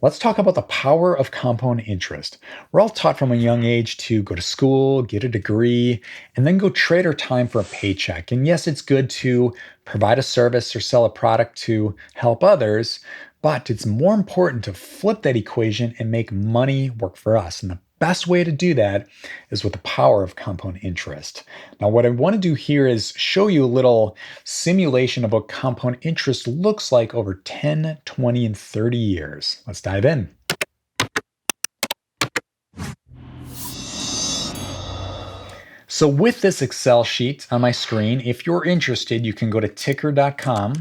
Let's talk about the power of compound interest. We're all taught from a young age to go to school, get a degree, and then go trade our time for a paycheck. And yes, it's good to provide a service or sell a product to help others, but it's more important to flip that equation and make money work for us. And the best way to do that is with the power of compound interest. Now, what I want to do here is show you a little simulation of what compound interest looks like over 10, 20, and 30 years. Let's dive in. So with this Excel sheet on my screen, if you're interested, you can go to Tykr.com,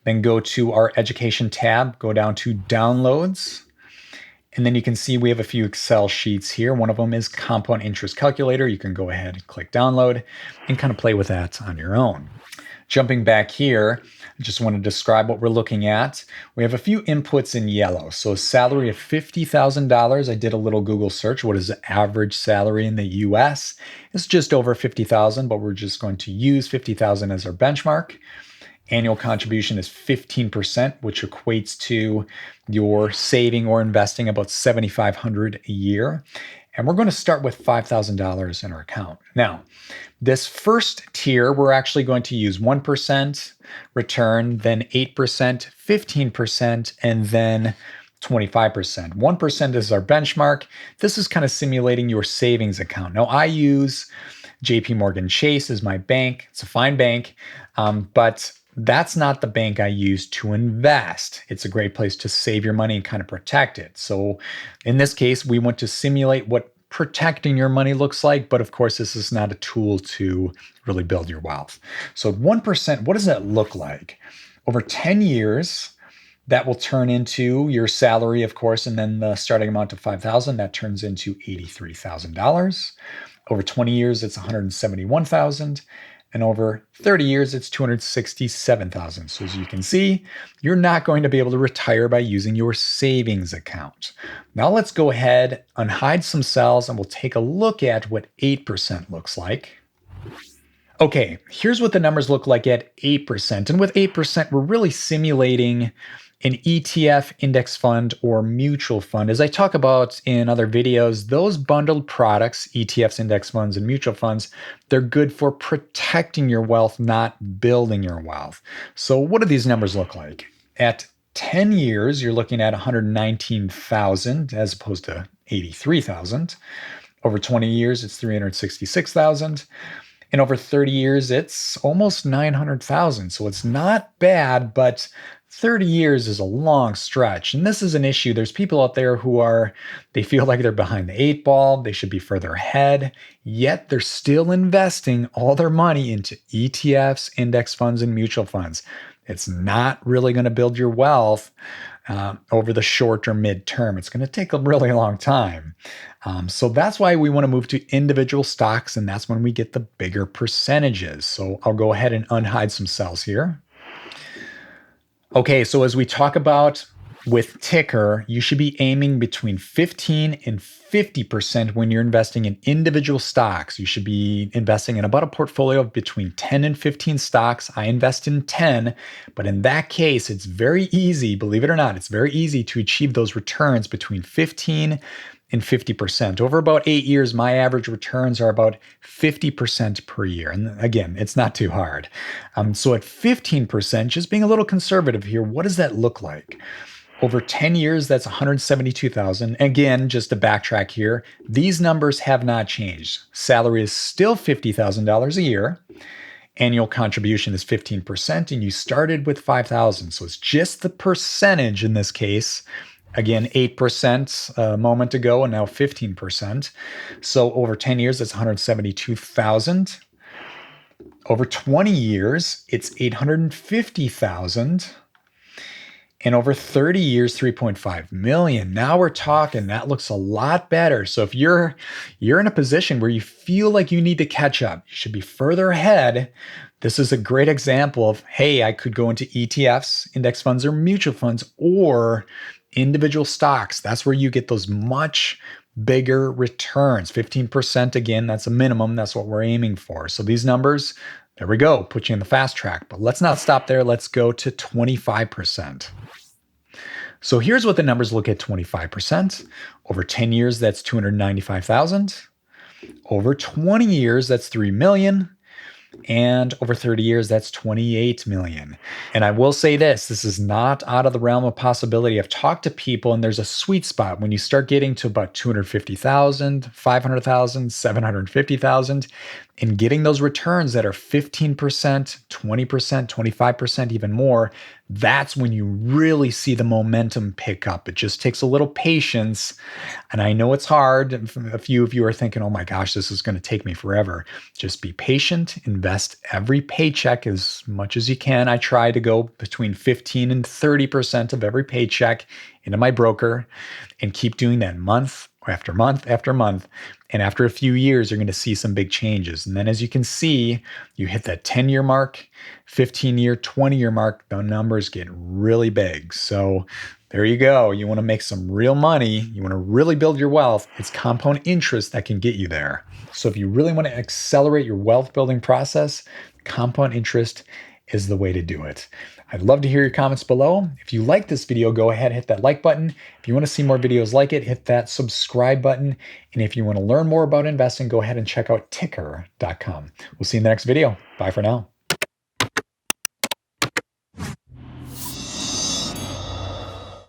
then go to our education tab, go down to downloads, and then you can see we have a few Excel sheets here. One of them is compound interest calculator. You can go ahead and click download and kind of play with that on your own. Jumping back here, I just want to describe what we're looking at. We have a few inputs in yellow. So a salary of $50,000. I did a little Google search. What is the average salary in the US? It's just over 50,000, but we're just going to use 50,000 as our benchmark. Annual contribution is 15%, which equates to your saving or investing about $7,500 a year. And we're going to start with $5,000 in our account. Now, this first tier, we're actually going to use 1% return, then 8%, 15%, and then 25%. 1% is our benchmark. This is kind of simulating your savings account. Now, I use JP Morgan Chase as my bank. It's a fine bank, but that's not the bank I use to invest. It's a great place to save your money and kind of protect it. So in this case, we want to simulate what protecting your money looks like, but of course, this is not a tool to really build your wealth. So 1%, what does that look like? Over 10 years, that will turn into your salary, of course, and then the starting amount of $5,000, that turns into $83,000. Over 20 years, it's $171,000. And over 30 years, it's $267,000. So as you can see, you're not going to be able to retire by using your savings account. Now let's go ahead, unhide some cells, and we'll take a look at what 8% looks like. Okay, here's what the numbers look like at 8%. And with 8%, we're really simulating an ETF, index fund, or mutual fund. As I talk about in other videos, those bundled products, ETFs, index funds, and mutual funds, they're good for protecting your wealth, not building your wealth. So what do these numbers look like? At 10 years, you're looking at 119,000 as opposed to 83,000. Over 20 years, it's 366,000. And over 30 years, it's almost 900,000. So it's not bad, but 30 years is a long stretch. And this is an issue. There's people out there they feel like they're behind the eight ball. They should be further ahead, yet they're still investing all their money into ETFs, index funds, and mutual funds. It's not really going to build your wealth over the short or mid-term. It's going to take a really long time. So that's why we want to move to individual stocks, and that's when we get the bigger percentages. So I'll go ahead and unhide some cells here. Okay, so as we talk about with Tykr, you should be aiming between 15 and 50% when you're investing in individual stocks. You should be investing in about a portfolio of between 10 and 15 stocks. I invest in 10, but in that case, it's very easy, believe it or not, it's very easy to achieve those returns between 15 and 50%. Over about 8 years, my average returns are about 50% per year. And again, it's not too hard. So at 15%, just being a little conservative here, what does that look like? Over 10 years, that's 172,000. Again, just to backtrack here, these numbers have not changed. Salary is still $50,000 a year. Annual contribution is 15%, and you started with 5,000. So it's just the percentage in this case. Again, 8% a moment ago, and now 15%. So over 10 years, that's 172,000. Over 20 years, it's 850,000. And over 30 years, 3.5 million. Now we're talking, that looks a lot better. So if you're in a position where you feel like you need to catch up, you should be further ahead. This is a great example of, hey, I could go into ETFs, index funds, or mutual funds, or individual stocks. That's where you get those much bigger returns. 15%, again, that's a minimum. That's what we're aiming for. So these numbers, there we go, put you in the fast track. But let's not stop there. Let's go to 25%. So here's what the numbers look at 25%. Over 10 years, that's 295,000. Over 20 years, that's 3 million. And over 30 years, that's 28 million. And I will say this is not out of the realm of possibility. I've talked to people, and there's a sweet spot when you start getting to about 250,000, 500,000, 750,000, and getting those returns that are 15%, 20%, 25%, even more. That's when you really see the momentum pick up. It just takes a little patience. And I know it's hard. A few of you are thinking, oh my gosh, this is going to take me forever. Just be patient, invest every paycheck as much as you can. I try to go between 15 and 30% of every paycheck into my broker and keep doing that month after month after month. And after a few years, you're going to see some big changes. And then as you can see, you hit that 10-year mark, 15-year, 20-year mark, the numbers get really big. So there you go. You want to make some real money. You want to really build your wealth. It's compound interest that can get you there. So if you really want to accelerate your wealth building process, compound interest is the way to do it. I'd love to hear your comments below. If you like this video, go ahead and hit that like button. If you want to see more videos like it, hit that subscribe button. And if you want to learn more about investing, go ahead and check out Tykr.com. We'll see you in the next video. Bye for now.